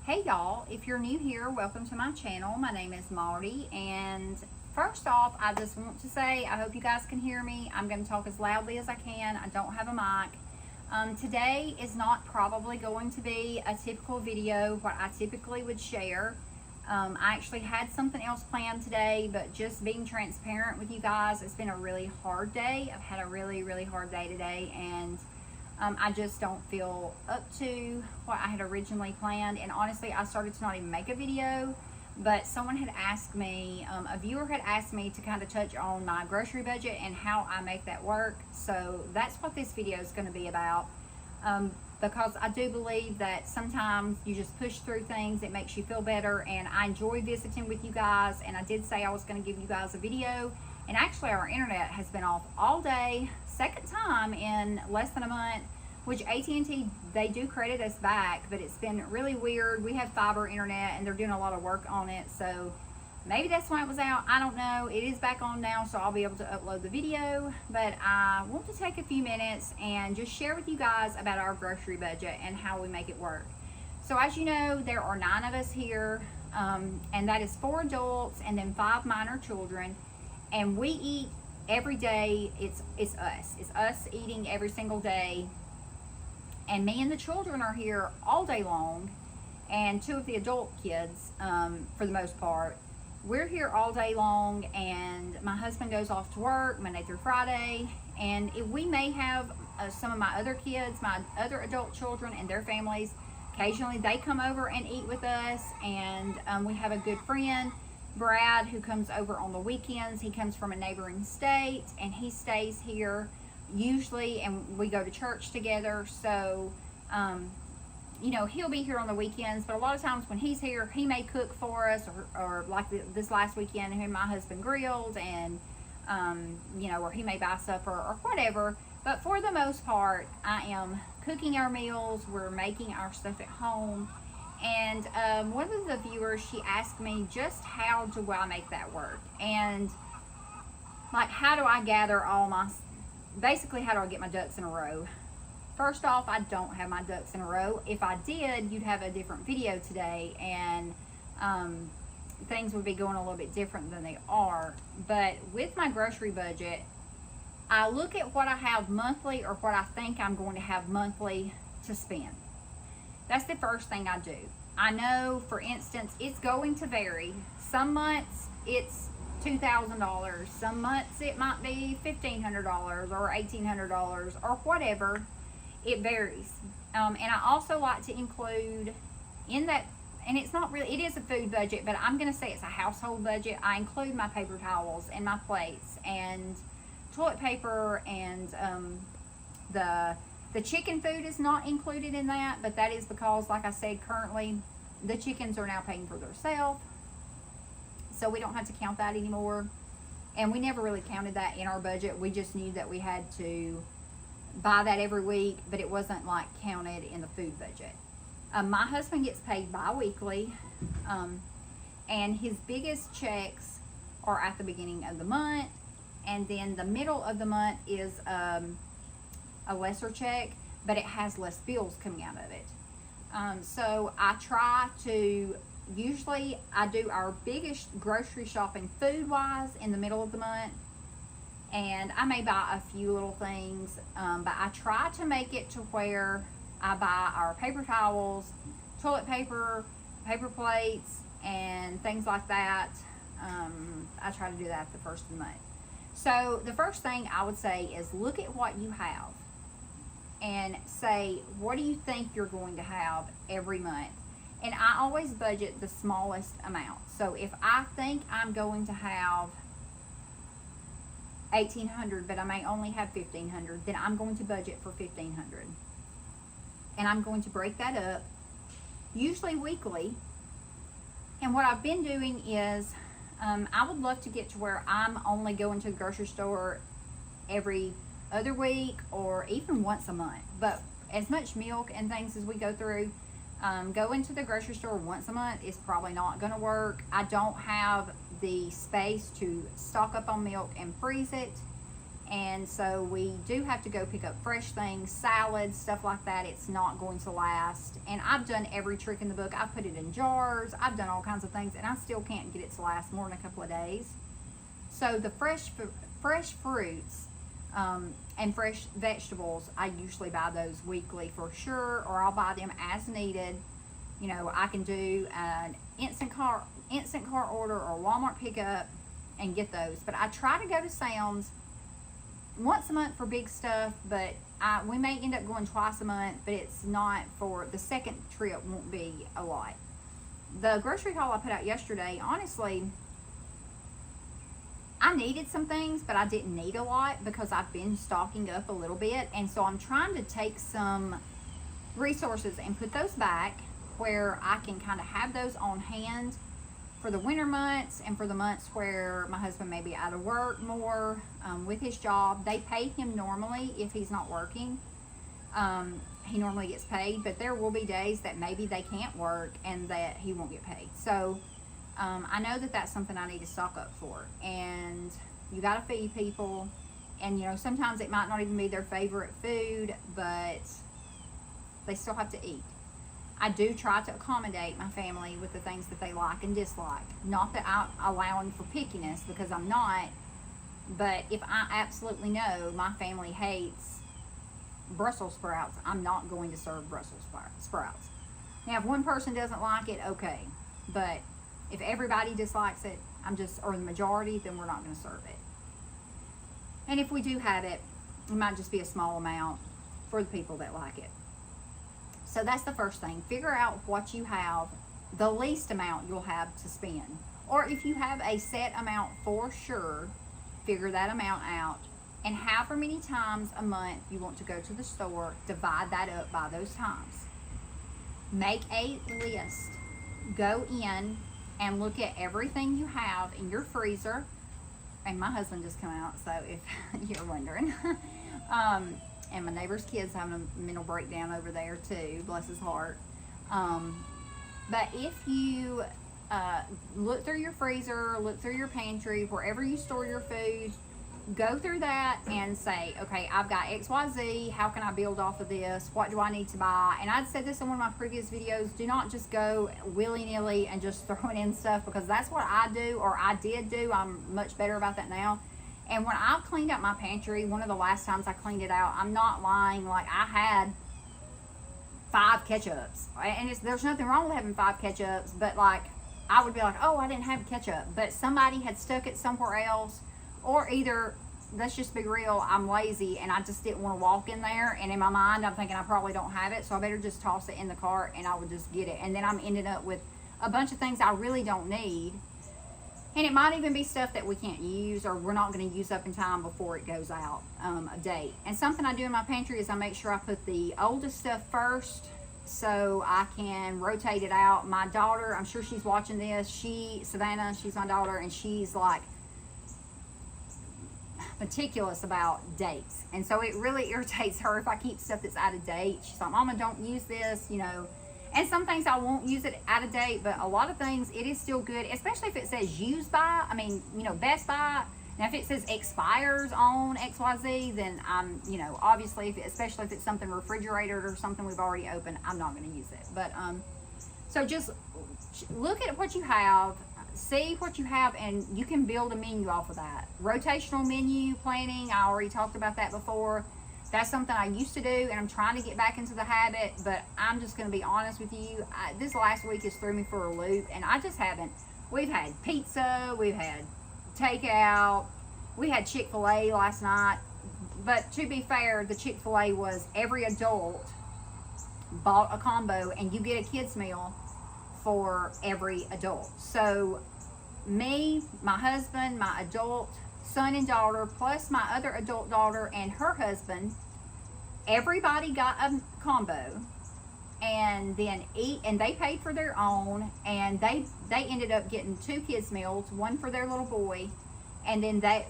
Hey y'all, if you're new here, welcome to my channel. My name is Marty, and first off, I just want to say I hope you guys can hear me. I'm going to talk as loudly as I can. I don't have a mic. Today is not probably going to be a typical video, what I typically would share. I actually had something else planned today, but just being transparent with you guys, it's been a really hard day. I've had a really hard day today, and I just don't feel up to what I had originally planned. And honestly, I started to not even make a video, but someone had asked me, a viewer had asked me to kind of touch on my grocery budget and how I make that work. So that's what this video is going to be about. Because I do believe that sometimes you just push through things, it makes you feel better, and I enjoy visiting with you guys. And I did say I was going to give you guys a video, and actually our internet has been off all day, second time in less than a month, which AT&T, they do credit us back, but it's been really weird. We have fiber internet and they're doing a lot of work on it, so maybe that's why it was out. I don't know. It is back on now, so I'll be able to upload the video. But I want to take a few minutes and just share with you guys about our grocery budget and how we make it work. So as you know, there are 9 of us here, and that is 4 adults and then 5 minor children. And we eat every day. It's us. It's us eating every single day. And me and the children are here all day long, and 2 of the adult kids, for the most part. We're here all day long, and my husband goes off to work Monday through Friday, and we may have some of my other kids, my other adult children and their families. Occasionally they come over and eat with us, and we have a good friend, Brad, who comes over on the weekends. He comes from a neighboring state, and he stays here usually, and we go to church together. So you know, he'll be here on the weekends, but a lot of times when he's here, he may cook for us, or like this last weekend, him and my husband grilled, and you know, or he may buy supper or whatever. But for the most part, I am cooking our meals, we're making our stuff at home. And one of the viewers, she asked me, just how do I make that work? And like, how do I gather all my, basically how do I get my ducks in a row? First off, I don't have my ducks in a row. If I did, you'd have a different video today, and things would be going a little bit different than they are. But with my grocery budget, I look at what I have monthly, or what I think I'm going to have monthly to spend. That's the first thing I do. I know, for instance, it's going to vary. Some months it's $2,000. Some months it might be $1,500 or $1,800 or whatever. It varies. And I also like to include in that, and it's not really, it is a food budget, but I'm going to say it's a household budget. I include my paper towels and my plates and toilet paper, and the chicken food is not included in that, but that is because, like I said, currently the chickens are now paying for themselves, so we don't have to count that anymore. And we never really counted that in our budget. We just knew that we had to buy that every week, but it wasn't like counted in the food budget. My husband gets paid bi-weekly, and his biggest checks are at the beginning of the month, and then the middle of the month is a lesser check, but it has less bills coming out of it. So I try to, usually I do our biggest grocery shopping food wise in the middle of the month, and I may buy a few little things, but I try to make it to where I buy our paper towels, toilet paper, paper plates, and things like that. I try to do that the first of the month. So the first thing I would say is look at what you have and say, what do you think you're going to have every month? And I always budget the smallest amount. So if I think I'm going to have $1,800, but I may only have $1,500, then I'm going to budget for $1,500. And I'm going to break that up, usually weekly. And what I've been doing is, I would love to get to where I'm only going to the grocery store every other week or even once a month. But as much milk and things as we go through, going to the grocery store once a month is probably not going to work. I don't have the space to stock up on milk and freeze it. And so we do have to go pick up fresh things, salads, stuff like that. It's not going to last. And I've done every trick in the book. I've put it in jars. I've done all kinds of things, and I still can't get it to last more than a couple of days. So the fresh fruits and fresh vegetables, I usually buy those weekly for sure, or I'll buy them as needed. You know, I can do an instant car order or Walmart pickup and get those. But I try to go to Sam's once a month for big stuff, but we may end up going twice a month, but it's not for the second trip, won't be a lot. The grocery haul I put out yesterday, honestly, I needed some things, but I didn't need a lot because I've been stocking up a little bit. And so I'm trying to take some resources and put those back where I can kind of have those on hand for the winter months and for the months where my husband may be out of work more with his job. They pay him normally if he's not working. He normally gets paid, but there will be days that maybe they can't work and that he won't get paid. So I know that that's something I need to stock up for. And you got to feed people. And, you know, sometimes it might not even be their favorite food, but they still have to eat. I do try to accommodate my family with the things that they like and dislike. Not that I'm allowing for pickiness, because I'm not. But if I absolutely know my family hates Brussels sprouts, I'm not going to serve Brussels sprouts. Now, if one person doesn't like it, okay. But if everybody dislikes it, or the majority, then we're not going to serve it. And if we do have it, it might just be a small amount for the people that like it. So that's the first thing. Figure out what you have, the least amount you'll have to spend. Or if you have a set amount for sure, figure that amount out. And however many times a month you want to go to the store, divide that up by those times. Make a list. Go in and look at everything you have in your freezer. And my husband just came out, so if you're wondering. And my neighbor's kid's having a mental breakdown over there too, bless his heart. But if you look through your freezer, look through your pantry, wherever you store your food, go through that and say, okay, I've got XYZ, how can I build off of this? What do I need to buy? And I'd said this in one of my previous videos, do not just go willy-nilly and just throwing in stuff, because that's what I do, or I did do. I'm much better about that now. And when I cleaned out my pantry, one of the last times I cleaned it out, I'm not lying, like I had 5 ketchups. And there's nothing wrong with having 5 ketchups, but like I would be like, oh, I didn't have ketchup. But somebody had stuck it somewhere else, or either, let's just be real, I'm lazy and I just didn't want to walk in there. And in my mind, I'm thinking I probably don't have it, so I better just toss it in the cart and I would just get it. And then I'm ending up with a bunch of things I really don't need. And it might even be stuff that we can't use, or we're not going to use up in time before it goes out a date. And something I do in my pantry is I make sure I put the oldest stuff first so I can rotate it out. My daughter, I'm sure she's watching this. Savannah, she's my daughter, and she's like meticulous about dates. And so it really irritates her if I keep stuff that's out of date. She's like, Mama, don't use this, you know. And some things I won't use it out of date, but a lot of things it is still good, especially if it says used by, Best Buy. Now, if it says expires on XYZ, then I'm, obviously, especially if it's something refrigerated or something we've already opened, I'm not going to use it. But, so just look at what you have, see what you have, and you can build a menu off of that. Rotational menu planning, I already talked about that before. That's something I used to do, and I'm trying to get back into the habit, but I'm just going to be honest with you. This last week has threw me for a loop, and I just haven't. We've had pizza, we've had takeout, we had Chick-fil-A last night, but to be fair, the Chick-fil-A was every adult bought a combo, and you get a kid's meal for every adult. So me, my husband, my adult son and daughter, plus my other adult daughter and her husband, everybody got a combo, and then they paid for their own, and they ended up getting 2 kids meals, one for their little boy, and then then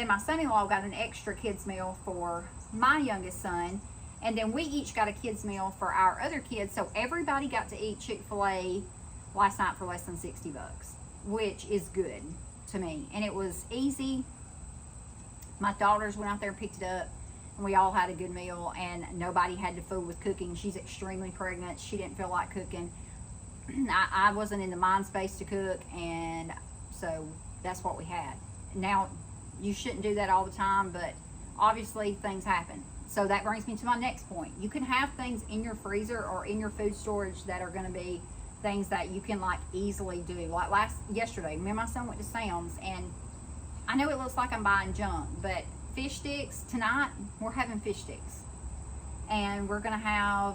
my son-in-law got an extra kids meal for my youngest son, and then we each got a kids meal for our other kids. So everybody got to eat Chick-fil-A last night for less than $60, which is good to me. And it was easy. My daughters went out there and picked it up, and we all had a good meal, and nobody had to fool with cooking. She's extremely pregnant. She didn't feel like cooking. I wasn't in the mind space to cook, and so that's what we had. Now, you shouldn't do that all the time, but obviously things happen. So that brings me to my next point. You can have things in your freezer or in your food storage that are going to be things that you can like easily do. Like yesterday, me and my son went to Sam's, and I know it looks like I'm buying junk, but fish sticks, tonight we're having fish sticks, and we're gonna have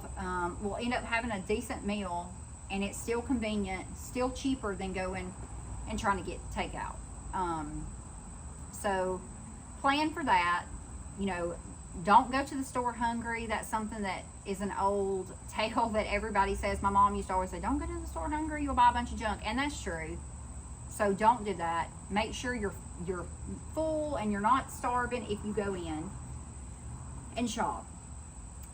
we'll end up having a decent meal, and it's still convenient, still cheaper than going and trying to get takeout. So plan for that. You know, don't go to the store hungry. That's something that is an old tale that everybody says. My mom used to always say, don't go to the store hungry, you'll buy a bunch of junk, and that's true. So don't do that. Make sure you're full and you're not starving if you go in and shop.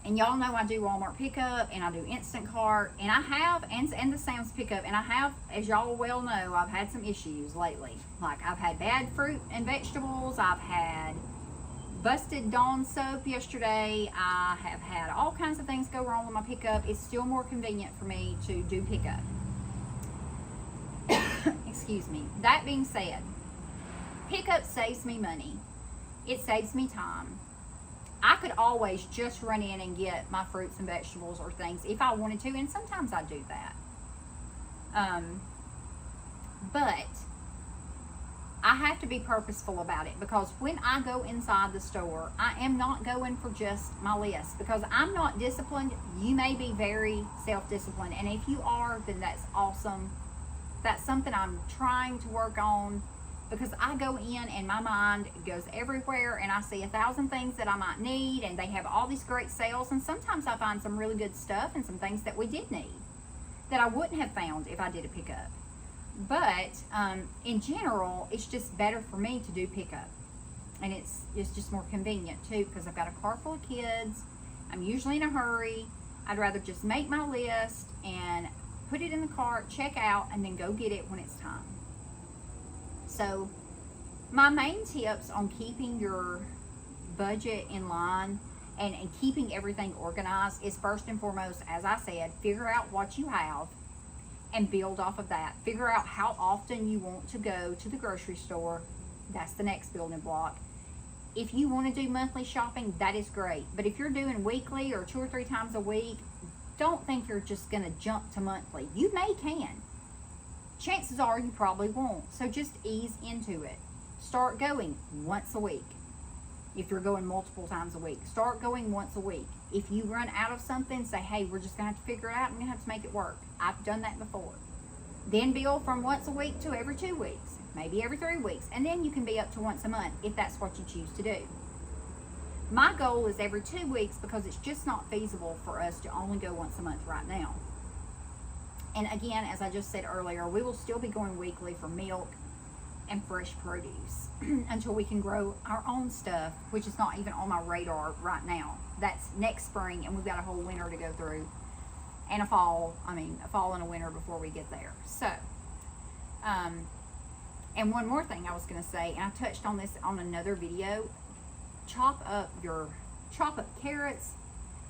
And y'all know I do Walmart pickup, and I do Instacart, and I have, and the Sam's pickup, and I have, as y'all well know, I've had some issues lately. Like, I've had bad fruit and vegetables. I've had busted Dawn soap yesterday. I have had all kinds of things go wrong with my pickup. It's still more convenient for me to do pickup. Excuse me. That being said, pickup saves me money. It saves me time. I could always just run in and get my fruits and vegetables or things if I wanted to, and sometimes I do that. But I have to be purposeful about it, because when I go inside the store, I am not going for just my list, because I'm not disciplined. You may be very self-disciplined, and if you are, then that's awesome. That's something I'm trying to work on, because I go in and my mind goes everywhere, and I see 1,000 things that I might need, and they have all these great sales, and sometimes I find some really good stuff and some things that we did need that I wouldn't have found if I did a pickup. But in general, it's just better for me to do pickup, and it's just more convenient too, because I've got a car full of kids. I'm usually in a hurry. I'd rather just make my list and put it in the cart, check out, and then go get it when it's time. So my main tips on keeping your budget in line and keeping everything organized is, first and foremost, as I said, figure out what you have and build off of that. Figure out how often you want to go to the grocery store. That's the next building block. If you want to do monthly shopping, that is great. But if you're doing weekly or 2 or 3 times a week, don't think you're just going to jump to monthly. You can. Chances are you probably won't. So just ease into it. Start going once a week. If you're going multiple times a week, start going once a week. If you run out of something, say, hey, we're just going to have to figure it out. I'm going to have to make it work. I've done that before. Then build from once a week to every 2 weeks, maybe every 3 weeks. And then you can be up to once a month if that's what you choose to do. My goal is every 2 weeks, because it's just not feasible for us to only go once a month right now. And again, as I just said earlier, we will still be going weekly for milk and fresh produce until we can grow our own stuff, which is not even on my radar right now. That's next spring, and we've got a whole winter to go through, and a fall and a winter before we get there. So, and one more thing I was going to say, and I touched on this on another video, chop up carrots,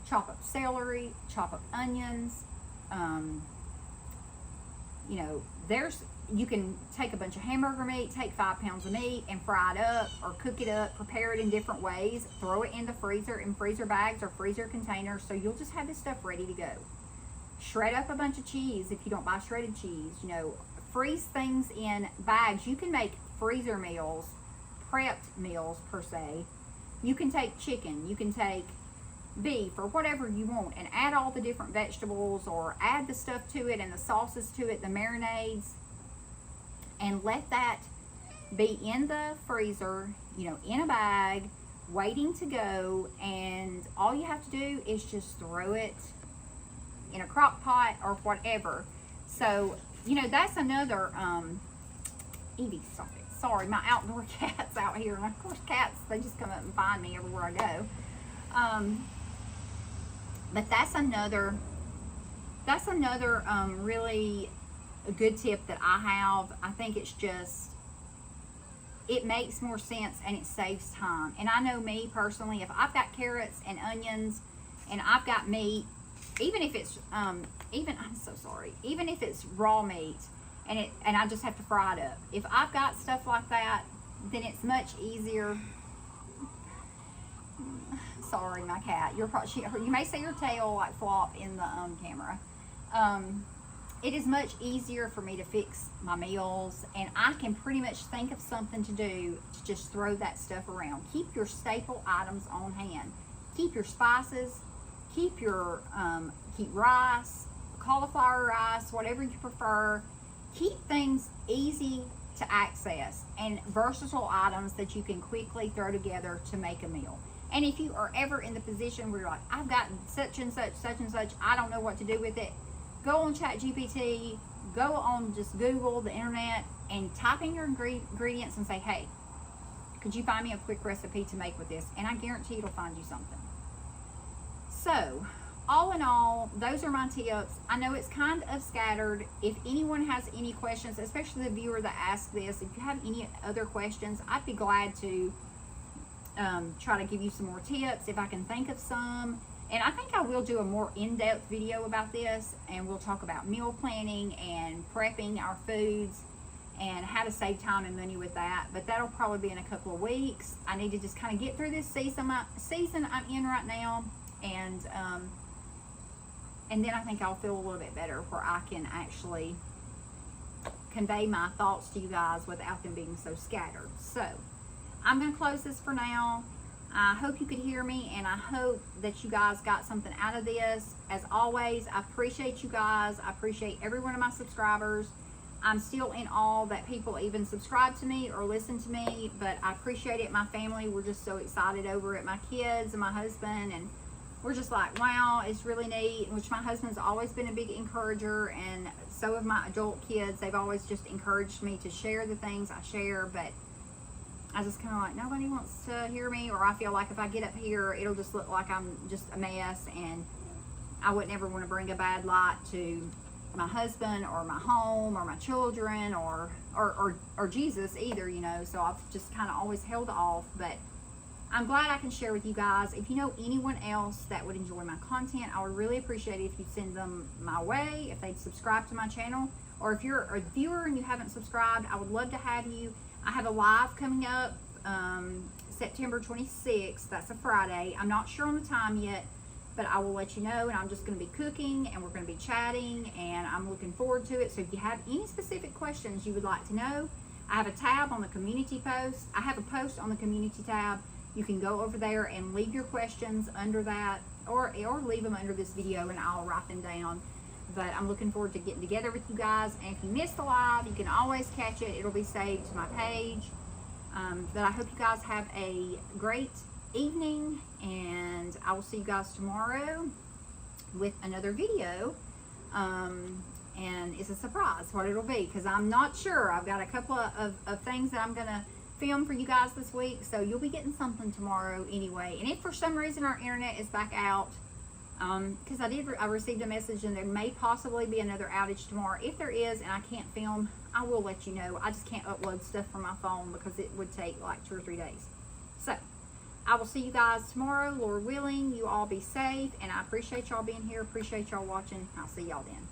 chop up celery, chop up onions. You know, you can take a bunch of hamburger meat, take 5 pounds of meat and fry it up or cook it up, prepare it in different ways, throw it in the freezer in freezer bags or freezer containers, so you'll just have this stuff ready to go. Shred up a bunch of cheese if you don't buy shredded cheese. You know, freeze things in bags. You can make freezer meals, prepped meals per se. You can take chicken, you can take beef or whatever you want, and add all the different vegetables, or add the stuff to it and the sauces to it, the marinades, and let that be in the freezer, you know, in a bag, waiting to go. And all you have to do is just throw it in a crock pot or whatever. So, you know, that's another Evie, stop it. Sorry, my outdoor cat's out here, and of course cats, they just come up and find me everywhere I go. But that's another really a good tip that I have. I think it's just it makes more sense and it saves time. And I know me personally, if I've got carrots and onions and I've got meat, even if it's I'm so sorry, even if it's raw meat and I just have to fry it up, if I've got stuff like that, then it's much easier. Sorry, my cat. You may see her tail like flop in the camera. It is much easier for me to fix my meals, and I can pretty much think of something to do to just throw that stuff around. Keep your staple items on hand. Keep your spices. Keep your keep rice, cauliflower rice, whatever you prefer. Keep things easy to access and versatile items that you can quickly throw together to make a meal. And if you are ever in the position where you're like, I've got such and such, I don't know what to do with it, go on ChatGPT, go on just Google, the internet, and type in your ingredients and say, hey, could you find me a quick recipe to make with this? And I guarantee it'll find you something. So, all in all, those are my tips. I know it's kind of scattered. If anyone has any questions, especially the viewer that asked this, if you have any other questions, I'd be glad to try to give you some more tips if I can think of some. And I think I will do a more in-depth video about this, and we'll talk about meal planning and prepping our foods and how to save time and money with that. But that'll probably be in a couple of weeks. I need to just kind of get through this season I'm in right now, and then I think I'll feel a little bit better where I can actually convey my thoughts to you guys without them being so scattered. So I'm going to close this for now. I hope you could hear me, and I hope that you guys got something out of this. As always, I appreciate you guys. I appreciate every one of my subscribers. I'm still in awe that people even subscribe to me or listen to me, but I appreciate it. My family, we're just so excited over it. My kids and my husband, and we're just like, wow, it's really neat. Which my husband's always been a big encourager, and so have my adult kids. They've always just encouraged me to share the things I share, but I just kind of like, nobody wants to hear me, or I feel like if I get up here, it'll just look like I'm just a mess, and I wouldn't ever want to bring a bad light to my husband or my home or my children or Jesus either, you know. So I've just kind of always held off, but I'm glad I can share with you guys. If you know anyone else that would enjoy my content, I would really appreciate it if you'd send them my way, if they'd subscribe to my channel, or if you're a viewer and you haven't subscribed, I would love to have you. I have a live coming up September 26th. That's a Friday. I'm not sure on the time yet, but I will let you know. And I'm just going to be cooking, and we're going to be chatting, and I'm looking forward to it. So if you have any specific questions you would like to know, I have a tab on the community post. I have a post on the community tab. You can go over there and leave your questions under that, or leave them under this video, and I'll write them down. But I'm looking forward to getting together with you guys. And if you missed the live, you can always catch it. It'll be saved to my page. But I hope you guys have a great evening, and I will see you guys tomorrow with another video. And it's a surprise what it'll be, because I'm not sure. I've got a couple of things that I'm going to film for you guys this week, so you'll be getting something tomorrow anyway. And if for some reason our internet is back out, because I received a message and there may possibly be another outage tomorrow. If there is and I can't film, I will let you know. I just can't upload stuff from my phone because it would take like 2 or 3 days. So I will see you guys tomorrow, Lord willing. You all be safe, and I appreciate y'all being here. Appreciate y'all watching. I'll see y'all then.